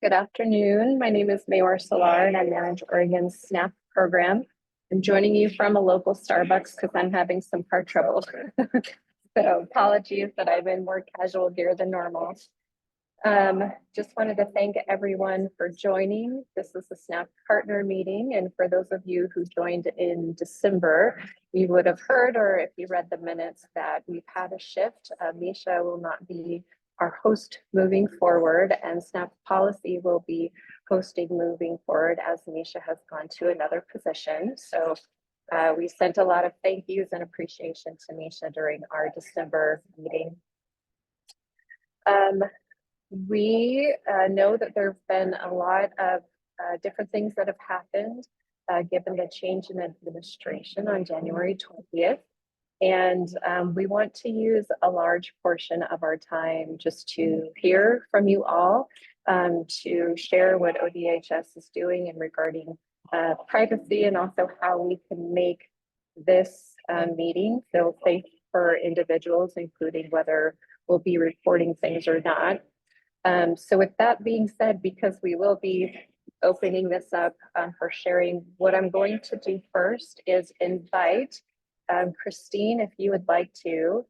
Good afternoon. My name is Mayor Salar and I manage Oregon's SNAP program. I'm joining you from a local Starbucks because I'm having some car trouble. So apologies that I've been more casual here than normal. Just wanted to thank everyone for joining. This is the SNAP partner meeting. And for those of you who joined in December, you would have heard, or if you read the minutes, that we've had a shift. Misha will not be our host moving forward, and SNAP policy will be hosting moving forward as Misha has gone to another position. So we sent a lot of thank yous and appreciation to Misha during our December meeting. We know that there have been a lot of different things that have happened given the change in administration on January 20th. And we want to use a large portion of our time just to hear from you all, to share what ODHS is doing in regarding privacy and also how we can make this meeting feel safe for individuals, including whether we'll be reporting things or not. So with that being said, because we will be opening this up for sharing, what I'm going to do first is invite Christine, if you would like to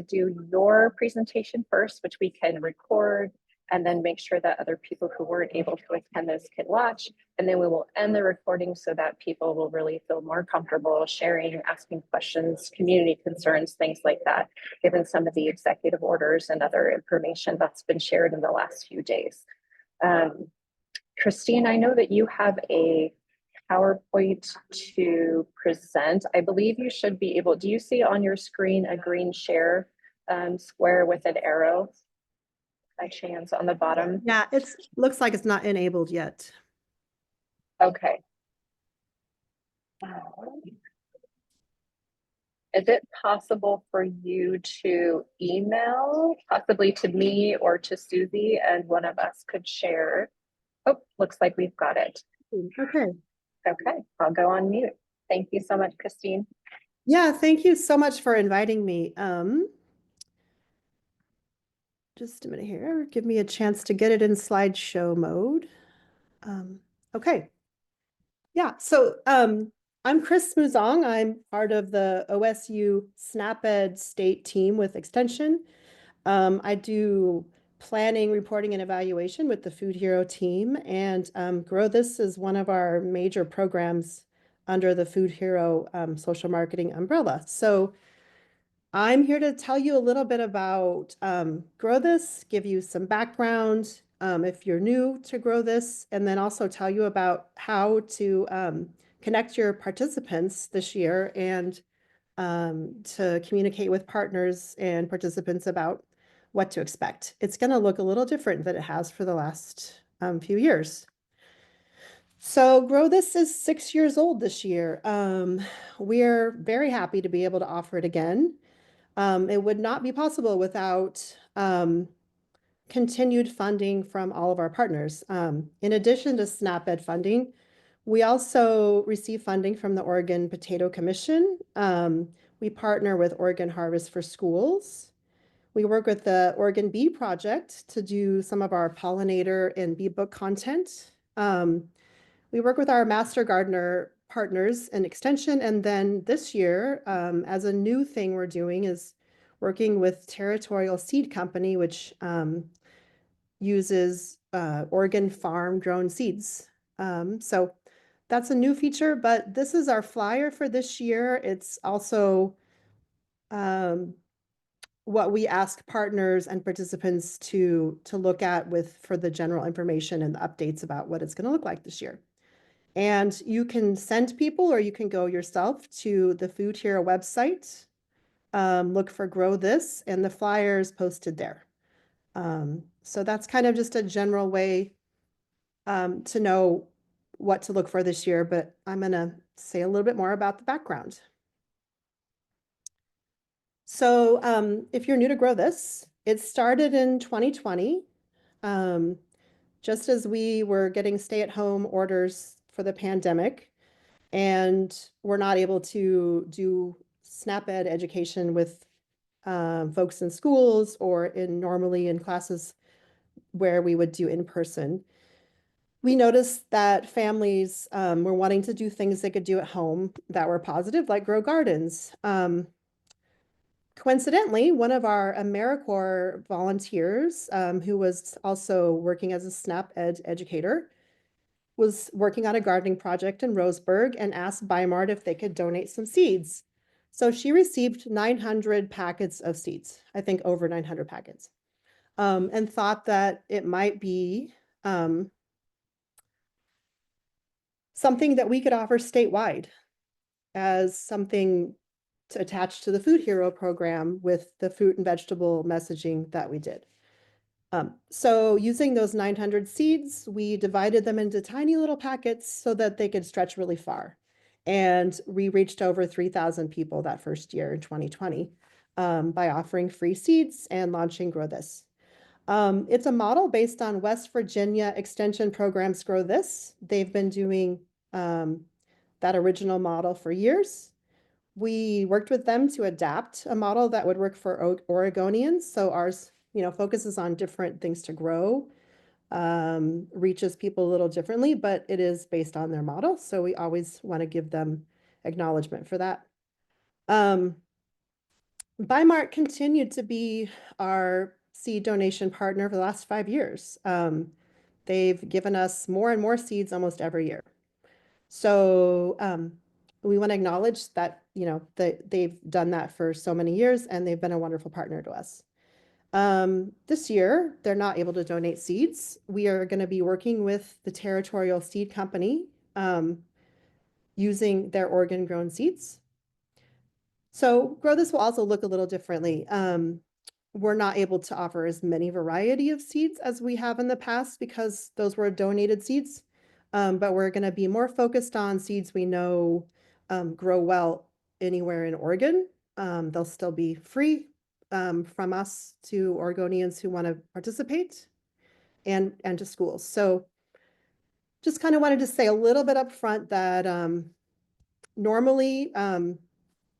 do your presentation first, which we can record and then make sure that other people who weren't able to attend this can watch. And then we will end the recording so that people will really feel more comfortable sharing, asking questions, community concerns, things like that, given some of the executive orders and other information that's been shared in the last few days. Christine, I know that you have a PowerPoint to present. I believe you should be able, do you see on your screen a green share square with an arrow by chance on the bottom? Yeah, it looks like it's not enabled yet. Okay. Is it possible for you to email possibly to me or to Susie and one of us could share? Oh, looks like we've got it. Okay. Okay, I'll go on mute. Thank you so much, Christine. Yeah, thank you so much for inviting me. Just a minute here. Give me a chance to get it in slideshow mode. Okay. Yeah, so I'm Chris Muzong. I'm part of the OSU SNAP-Ed state team with Extension. I do planning, reporting, and evaluation with the Food Hero team, and Grow This is one of our major programs under the Food Hero social marketing umbrella. So I'm here to tell you a little bit about Grow This, give you some background if you're new to Grow This, and then also tell you about how to connect your participants this year and to communicate with partners and participants about what to expect. It's going to look a little different than it has for the last few years. So Grow This is 6 years old this year. We're very happy to be able to offer it again. It would not be possible without continued funding from all of our partners. In addition to SNAP-Ed funding, we also receive funding from the Oregon Potato Commission. We partner with Oregon Harvest for Schools. We work with the Oregon Bee Project to do some of our pollinator and bee book content. We work with our Master Gardener partners in Extension. And then this year, as a new thing we're doing is working with Territorial Seed Company, which uses Oregon farm-grown seeds. So that's a new feature, but this is our flyer for this year. It's also what we ask partners and participants to look at for the general information and the updates about what it's going to look like this year. And you can send people or you can go yourself to the Food Hero website, look for Grow This, and the flyer is posted there. So that's kind of just a general way to know what to look for this year, but I'm going to say a little bit more about the background. So if you're new to Grow This, it started in 2020, just as we were getting stay-at-home orders for the pandemic, and we're not able to do SNAP-Ed education with folks in schools or normally in classes where we would do in person. We noticed that families were wanting to do things they could do at home that were positive, like grow gardens. Coincidentally, one of our AmeriCorps volunteers, who was also working as a SNAP Ed educator, was working on a gardening project in Roseburg and asked Weimart if they could donate some seeds. So she received 900 packets of seeds, I think over 900 packets, and thought that it might be something that we could offer statewide as something to attach to the Food Hero program with the fruit and vegetable messaging that we did. So using those 900 seeds, we divided them into tiny little packets so that they could stretch really far. And we reached over 3,000 people that first year in 2020 by offering free seeds and launching Grow This. It's a model based on West Virginia Extension Program's Grow This. They've been doing that original model for years. We worked with them to adapt a model that would work for Oregonians. So ours, focuses on different things to grow, reaches people a little differently, but it is based on their model. So we always want to give them acknowledgement for that. Weimart continued to be our seed donation partner for the last 5 years. They've given us more and more seeds almost every year. So we want to acknowledge that, they've done that for so many years and they've been a wonderful partner to us. This year, they're not able to donate seeds. We are going to be working with the Territorial Seed Company using their Oregon grown seeds. So Grow This will also look a little differently. We're not able to offer as many variety of seeds as we have in the past because those were donated seeds. But we're going to be more focused on seeds we know grow well anywhere in Oregon. They'll still be free from us to Oregonians who want to participate and to schools. So just kind of wanted to say a little bit up front that normally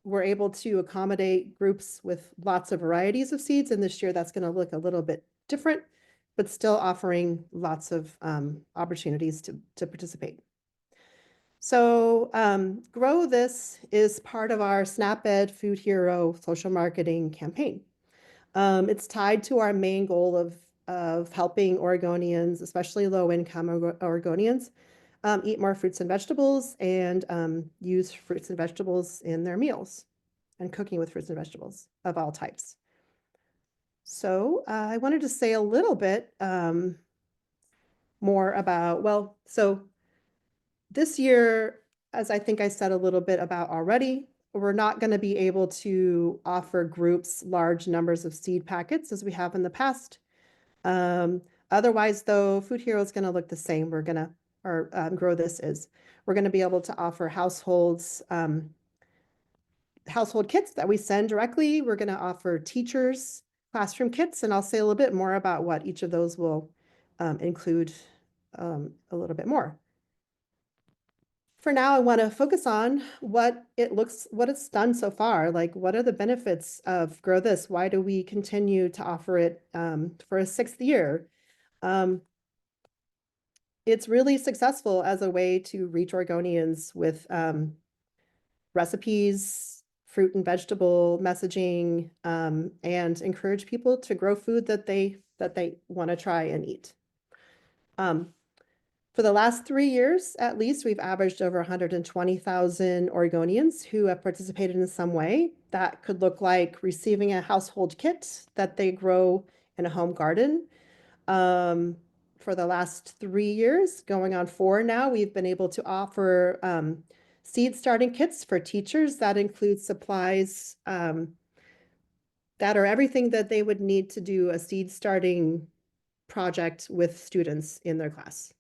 we're able to accommodate groups with lots of varieties of seeds. And this year that's going to look a little bit different, but still offering lots of opportunities to participate. So Grow This is part of our SNAP Ed Food Hero social marketing campaign. It's tied to our main goal of helping Oregonians, especially low-income Oregonians, eat more fruits and vegetables and use fruits and vegetables in their meals and cooking with fruits and vegetables of all types. So I wanted to say a little bit more about, so this year, as I think I said a little bit about already, we're not going to be able to offer groups large numbers of seed packets as we have in the past. Otherwise, though, Food Hero is going to look the same. We're going to, or Grow This is, we're going to be able to offer households, household kits that we send directly. We're going to offer teachers classroom kits, and I'll say a little bit more about what each of those will include a little bit more. For now, I want to focus on what it's done so far. Like, what are the benefits of Grow This? Why do we continue to offer it for a 6th year? It's really successful as a way to reach Oregonians with recipes, fruit and vegetable messaging, and encourage people to grow food that they want to try and eat. For the last 3 years, at least, we've averaged over 120,000 Oregonians who have participated in some way. That could look like receiving a household kit that they grow in a home garden. For the last 3 years, going on 4 now, we've been able to offer seed starting kits for teachers that include supplies that are everything that they would need to do a seed starting project with students in their class.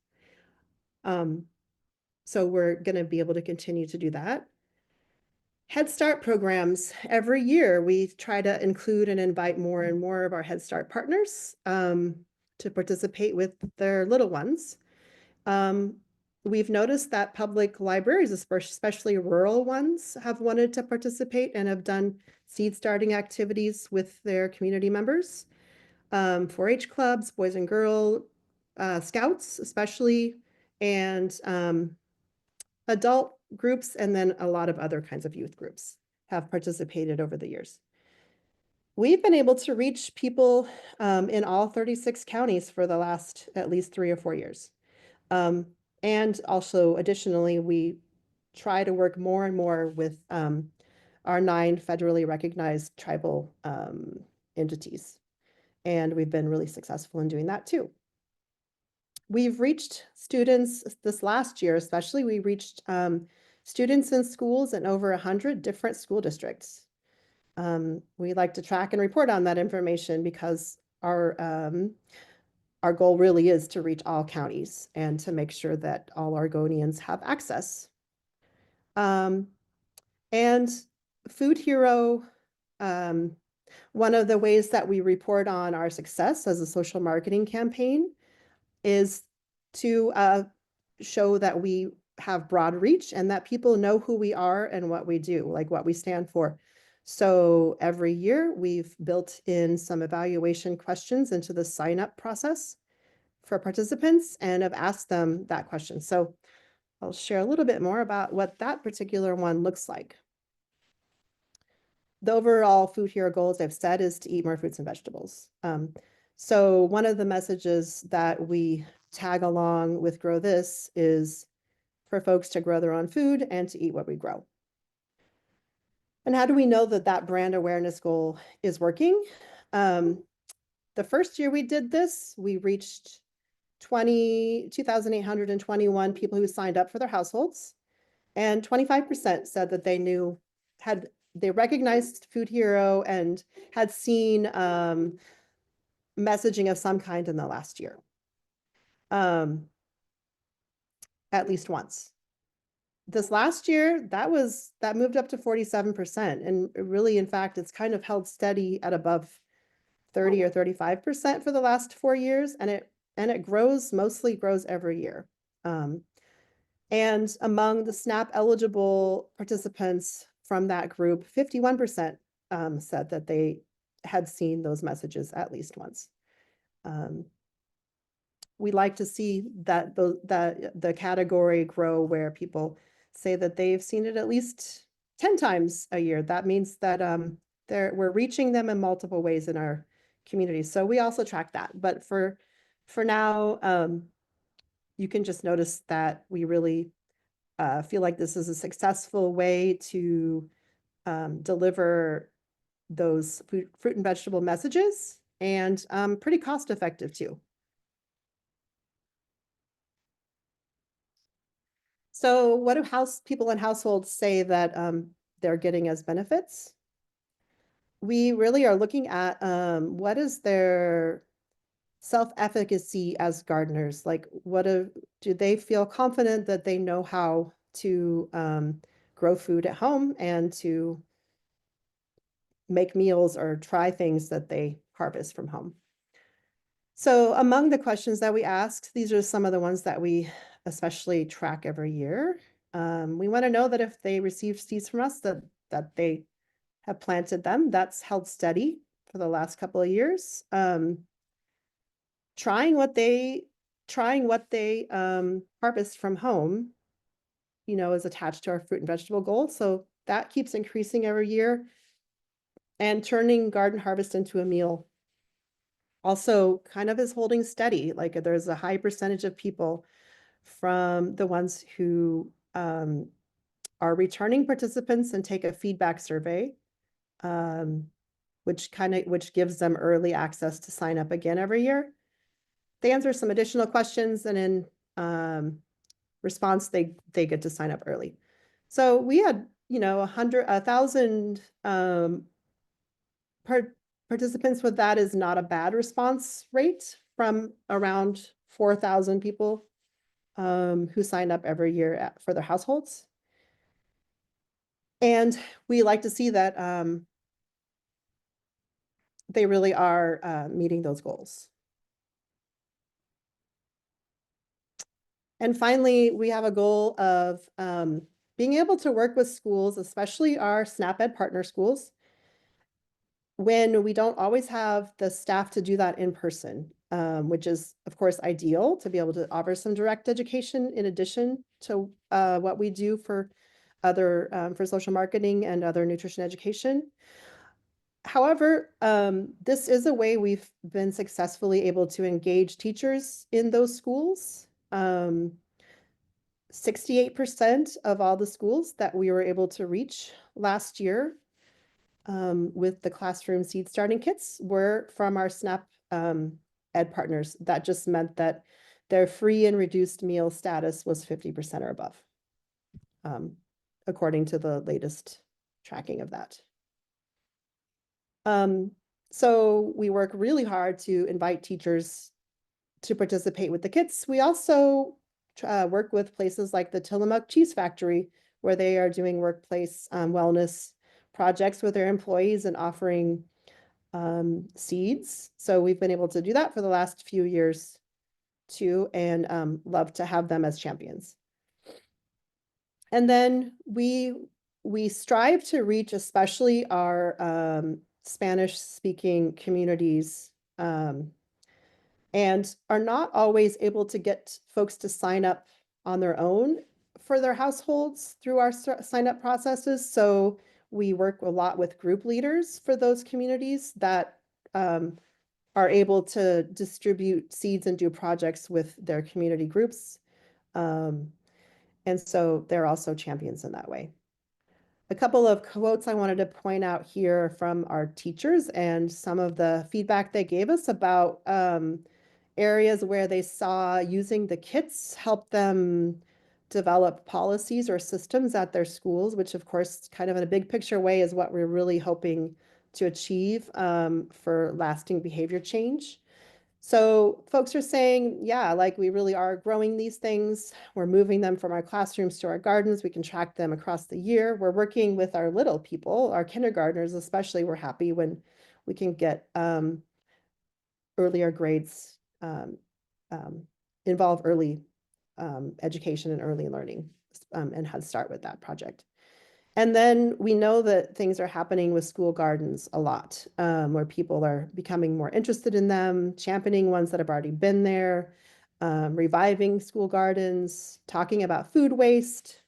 So we're going to be able to continue to do that. Head Start programs. Every year we try to include and invite more and more of our Head Start partners to participate with their little ones. We've noticed that public libraries, especially rural ones, have wanted to participate and have done seed starting activities with their community members. 4-H clubs, Boys and Girl Scouts, especially and adult groups, and then a lot of other kinds of youth groups have participated over the years. We've been able to reach people in all 36 counties for the last at least 3 or 4 years. And also, additionally, we try to work more and more with our 9 federally recognized tribal entities. And we've been really successful in doing that too. We've reached students this last year, especially, we reached students in schools in over 100 different school districts. We like to track and report on that information because our goal really is to reach all counties and to make sure that all Oregonians have access. And Food Hero, one of the ways that we report on our success as a social marketing campaign is to show that we have broad reach and that people know who we are and what we do, like what we stand for. So every year we've built in some evaluation questions into the sign-up process for participants and have asked them that question. So I'll share a little bit more about what that particular one looks like. The overall Food Hero goals I've said is to eat more fruits and vegetables. So one of the messages that we tag along with Grow This is for folks to grow their own food and to eat what we grow. And how do we know that that brand awareness goal is working? The first year we did this, we reached 2,821 people who signed up for their households, and 25% said that they recognized Food Hero and had seen messaging of some kind in the last year, at least once. This last year, that moved up to 47%, and really, in fact, it's kind of held steady at above 30 or 35% for the last 4 years, and it mostly grows every year. And among the SNAP eligible participants from that group, 51% said that they had seen those messages at least once. We like to see that the category grow where people say that they've seen it at least 10 times a year. That means that we're reaching them in multiple ways in our community. So we also track that. But for now, you can just notice that we really feel like this is a successful way to deliver those fruit and vegetable messages, and pretty cost effective too. So what do people in households say that they're getting as benefits? We really are looking at what is their self-efficacy as gardeners? Like, do they feel confident that they know how to grow food at home and to make meals or try things that they harvest from home? So among the questions that we asked, these are some of the ones that we especially track every year. We want to know that if they received seeds from us, that they have planted them. That's held steady for the last couple of years. Trying what they harvest from home, is attached to our fruit and vegetable goal. So that keeps increasing every year. And turning garden harvest into a meal also kind of is holding steady. Like, there's a high percentage of people from the ones who are returning participants and take a feedback survey, which gives them early access to sign up again every year. They answer some additional questions, and in response, they get to sign up early. So we had 1,000 participants with that is not a bad response rate from around 4,000 people who sign up every year for their households. And we like to see that they really are meeting those goals. And finally, we have a goal of being able to work with schools, especially our SNAP Ed partner schools, when we don't always have the staff to do that in person. which is, of course, ideal to be able to offer some direct education in addition to what we do for other for social marketing and other nutrition education. However, this is a way we've been successfully able to engage teachers in those schools. 68% of all the schools that we were able to reach last year with the classroom seed starting kits were from our SNAP Ed partners. That just meant that their free and reduced meal status was 50% or above, according to the latest tracking of that. So we work really hard to invite teachers to participate with the kits. We also work with places like the Tillamook Cheese Factory, where they are doing workplace wellness projects with their employees and offering seeds. So we've been able to do that for the last few years too, and love to have them as champions. And then we strive to reach especially our Spanish speaking communities and are not always able to get folks to sign up on their own for their households through our sign up processes. So we work a lot with group leaders for those communities that are able to distribute seeds and do projects with their community groups. And so they're also champions in that way. A couple of quotes I wanted to point out here from our teachers and some of the feedback they gave us about areas where they saw using the kits help them develop policies or systems at their schools, which of course, kind of in a big picture way is what we're really hoping to achieve for lasting behavior change. So folks are saying, yeah, like we really are growing these things. We're moving them from our classrooms to our gardens. We can track them across the year. We're working with our little people, our kindergartners, especially. We're happy when we can get earlier grades involve early education and early learning and how to start with that project. And then we know that things are happening with school gardens a lot, where people are becoming more interested in them, championing ones that have already been there, reviving school gardens, talking about food waste,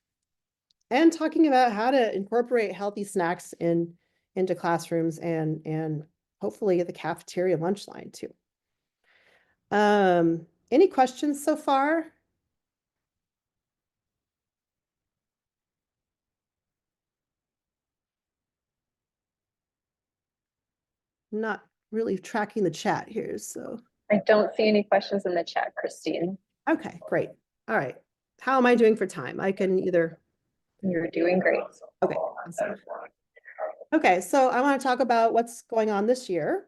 and talking about how to incorporate healthy snacks into classrooms and hopefully the cafeteria lunch line too. Any questions so far? Not really tracking the chat here, so. I don't see any questions in the chat, Christine. Okay, great. All right. How am I doing for time? I can either. You're doing great. Okay, awesome. Okay, so I want to talk about what's going on this year.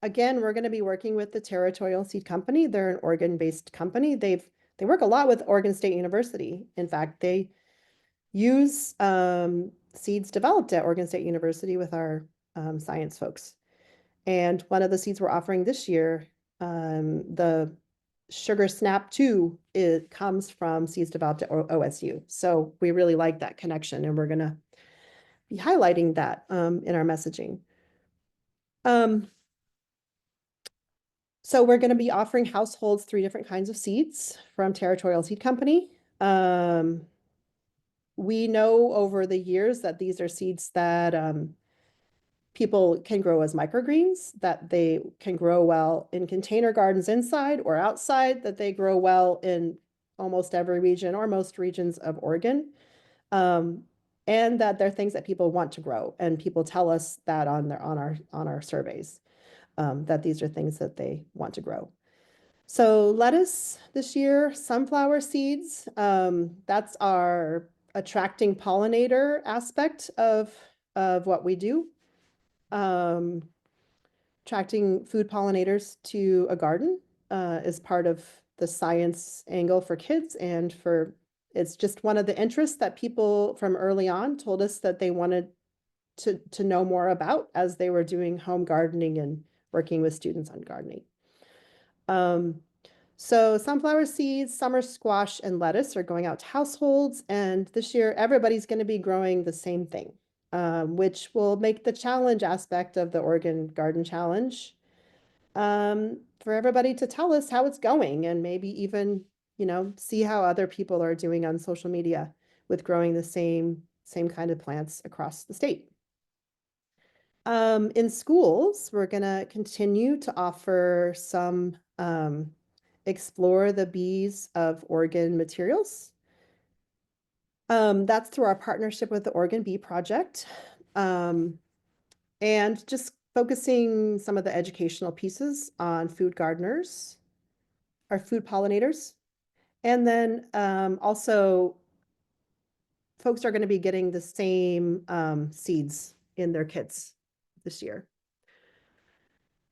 Again, we're going to be working with the Territorial Seed Company. They're an Oregon-based company. They work a lot with Oregon State University. In fact, they use seeds developed at Oregon State University with our science folks. And one of the seeds we're offering this year, the Sugar Snap 2, it comes from seeds developed at OSU. So we really like that connection, and we're going to be highlighting that in our messaging. So we're going to be offering households 3 different kinds of seeds from Territorial Seed Company. We know over the years that these are seeds that people can grow as microgreens, that they can grow well in container gardens inside or outside, that they grow well in almost every region or most regions of Oregon. And that they're things that people want to grow, and people tell us that on our surveys, that these are things that they want to grow. So lettuce this year, sunflower seeds, that's our attracting pollinator aspect of what we do. Attracting food pollinators to a garden is part of the science angle for kids, and it's just one of the interests that people from early on told us that they wanted to know more about as they were doing home gardening and working with students on gardening. So sunflower seeds, summer squash, and lettuce are going out to households, and this year everybody's going to be growing the same thing, which will make the challenge aspect of the Oregon Garden Challenge for everybody to tell us how it's going and maybe even, see how other people are doing on social media with growing the same kind of plants across the state. In schools, we're gonna continue to offer some Explore the Bees of Oregon materials. That's through our partnership with the Oregon Bee Project. And just focusing some of the educational pieces on food gardeners, or food pollinators. And then also folks are going to be getting the same seeds in their kits this year.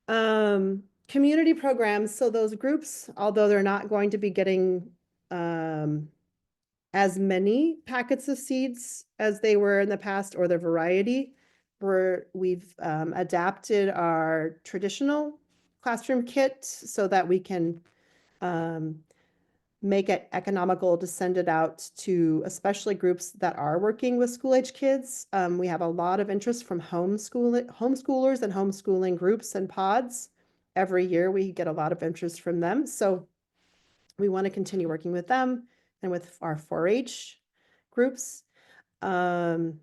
Community programs. So those groups, although they're not going to be getting as many packets of seeds as they were in the past, or the variety, we've adapted our traditional classroom kit so that we can make it economical to send it out to especially groups that are working with school age kids. We have a lot of interest from homeschoolers and homeschooling groups and pods. Every year we get a lot of interest from them. So we want to continue working with them and with our 4-H groups, YMCA,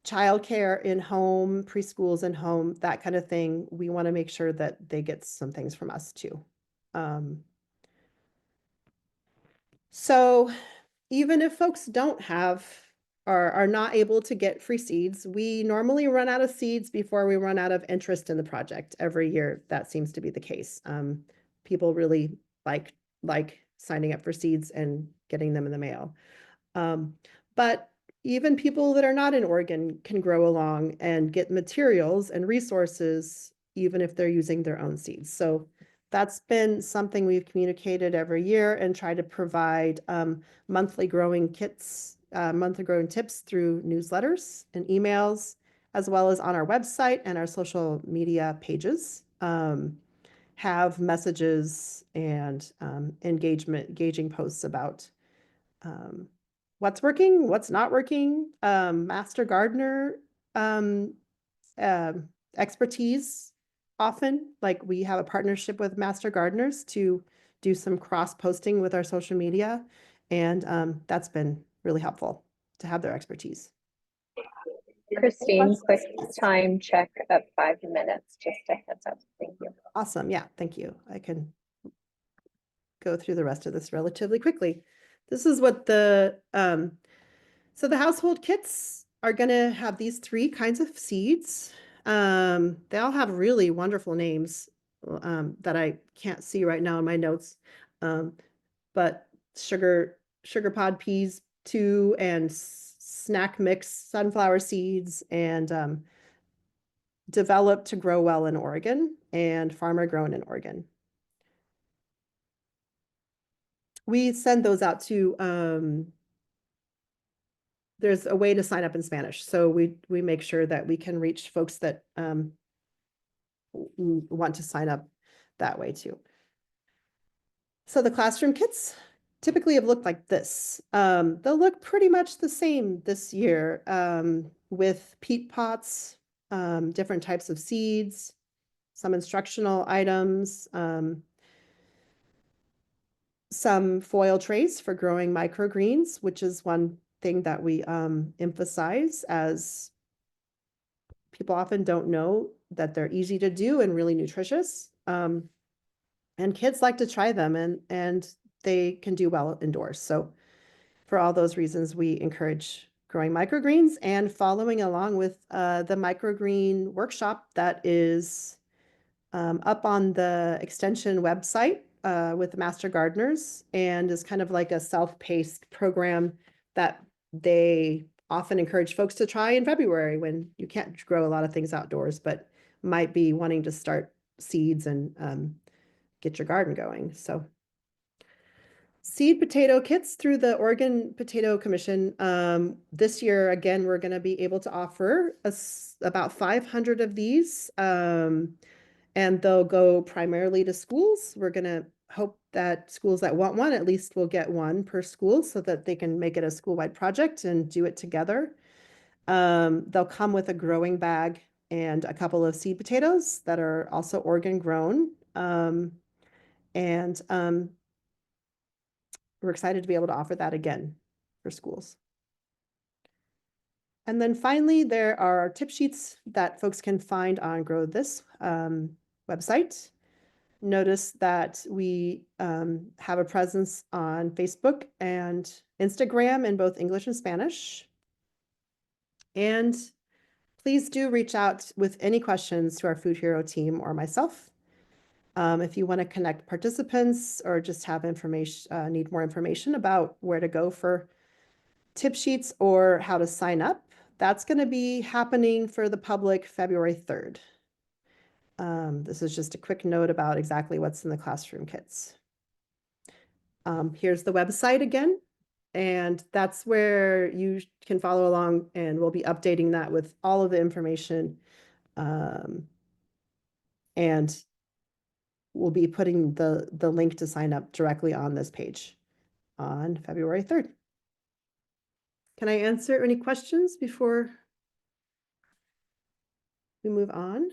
childcare in home, preschools in home, that kind of thing. We want to make sure that they get some things from us too. So even if folks don't have or are not able to get free seeds, we normally run out of seeds before we run out of interest in the project. Every year, that seems to be the case. People really like signing up for seeds and getting them in the mail. But even people that are not in Oregon can grow along and get materials and resources, even if they're using their own seeds. So that's been something we've communicated every year and try to provide monthly growing kits, monthly growing tips through newsletters and emails, as well as on our website and our social media pages. Have messages and engaging posts about what's working, what's not working, master gardener expertise. Often, like we have a partnership with master gardeners to do some cross posting with our social media, and that's been really helpful to have their expertise. Christine, quick time check of 5 minutes, just a heads up. Thank you. Awesome. Yeah, thank you. I can go through the rest of this relatively quickly. This is what so the household kits are going to have these 3 kinds of seeds. They all have really wonderful names that I can't see right now in my notes. But sugar pod peas 2, and snack mix sunflower seeds, and developed to grow well in Oregon and farmer grown in Oregon. We send those out to there's a way to sign up in Spanish. So we make sure that we can reach folks that want to sign up that way too. So the classroom kits typically have looked like this. They'll look pretty much the same this year, with peat pots, different types of seeds, some instructional items, some foil trays for growing microgreens, which is one thing that we emphasize, as people often don't know that they're easy to do and really nutritious. And kids like to try them, and they can do well indoors. So for all those reasons, we encourage growing microgreens and following along with the microgreen workshop that is up on the extension website with the master gardeners, and is kind of like a self-paced program that they often encourage folks to try in February when you can't grow a lot of things outdoors, but might be wanting to start seeds and get your garden going. So seed potato kits through the Oregon Potato Commission. This year, again, we're going to be able to offer about 500 of these, and they'll go primarily to schools. We're going to hope that schools that want one at least will get one per school so that they can make it a school-wide project and do it together. They'll come with a growing bag and a couple of seed potatoes that are also Oregon grown. And we're excited to be able to offer that again for schools. And then finally, there are tip sheets that folks can find on Grow This website. Notice that we have a presence on Facebook and Instagram in both English and Spanish. And please do reach out with any questions to our Food Hero team or myself. If you want to connect participants or just have information, need more information about where to go for tip sheets or how to sign up, that's going to be happening for the public February 3rd. This is just a quick note about exactly what's in the classroom kits. Here's the website again, and that's where you can follow along, and we'll be updating that with all of the information. And we'll be putting the link to sign up directly on this page on February 3rd. Can I answer any questions before we move on?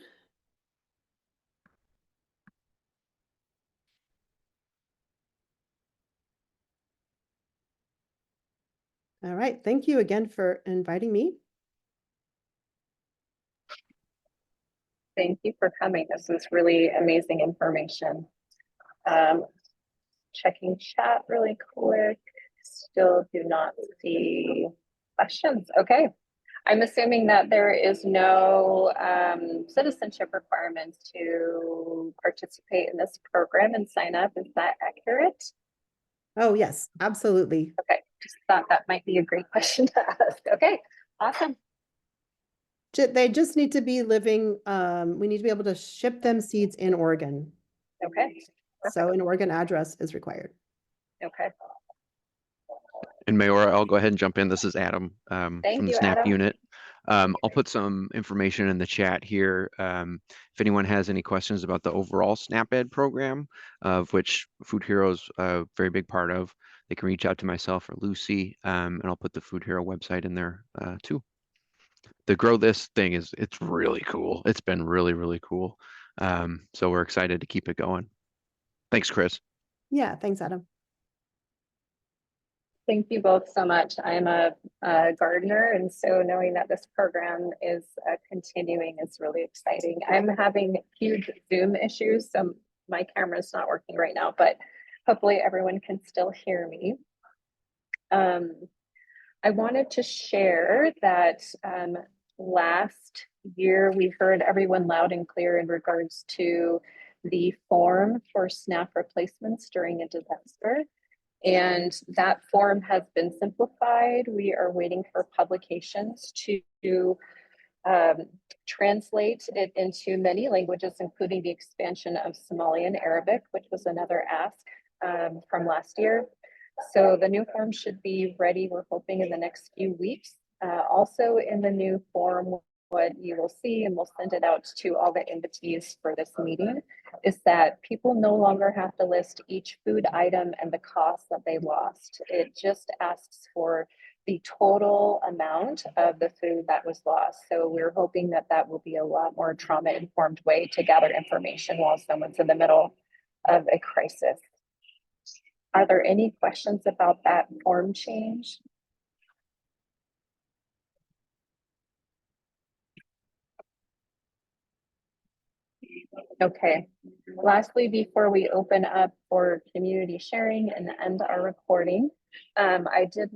All right, thank you again for inviting me. Thank you for coming. This is really amazing information. Checking chat really quick. Still do not see questions. Okay. I'm assuming that there is no citizenship requirements to participate in this program and sign up. Is that accurate? Oh, yes, absolutely. Okay, just thought that might be a great question to ask. Okay, awesome. They just need to be living, we need to be able to ship them seeds in Oregon. Okay. So an Oregon address is required. Okay. And Mayora, I'll go ahead and jump in. This is Adam Thank from the you, SNAP Adam. unit. I'll put some information in the chat here. If anyone has any questions about the overall SNAP Ed program, of which Food Hero is a very big part of, they can reach out to myself or Lucy, and I'll put the Food Hero website in there too. The Grow This thing it's really cool. It's been really, really cool. So we're excited to keep it going. Thanks, Chris. Yeah, thanks, Adam. Thank you both so much. I'm a gardener, and so knowing that this program is continuing is really exciting. I'm having huge Zoom issues, so my camera's not working right now, but hopefully everyone can still hear me. I wanted to share that last year we heard everyone loud and clear in regards to the form for SNAP replacements during a disaster. And that form has been simplified. We are waiting for publications to translate it into many languages, including the expansion of Somali and Arabic, which was another ask from last year. So the new form should be ready, we're hoping, in the next few weeks. Also in the new form, what you will see, and we'll send it out to all the invitees for this meeting, is that people no longer have to list each food item and the cost that they lost. It just asks for the total amount of the food that was lost. So we're hoping that that will be a lot more trauma-informed way to gather information while someone's in the middle of a crisis. Are there any questions about that form change? Okay. Lastly, before we open up for community sharing and end our recording, I did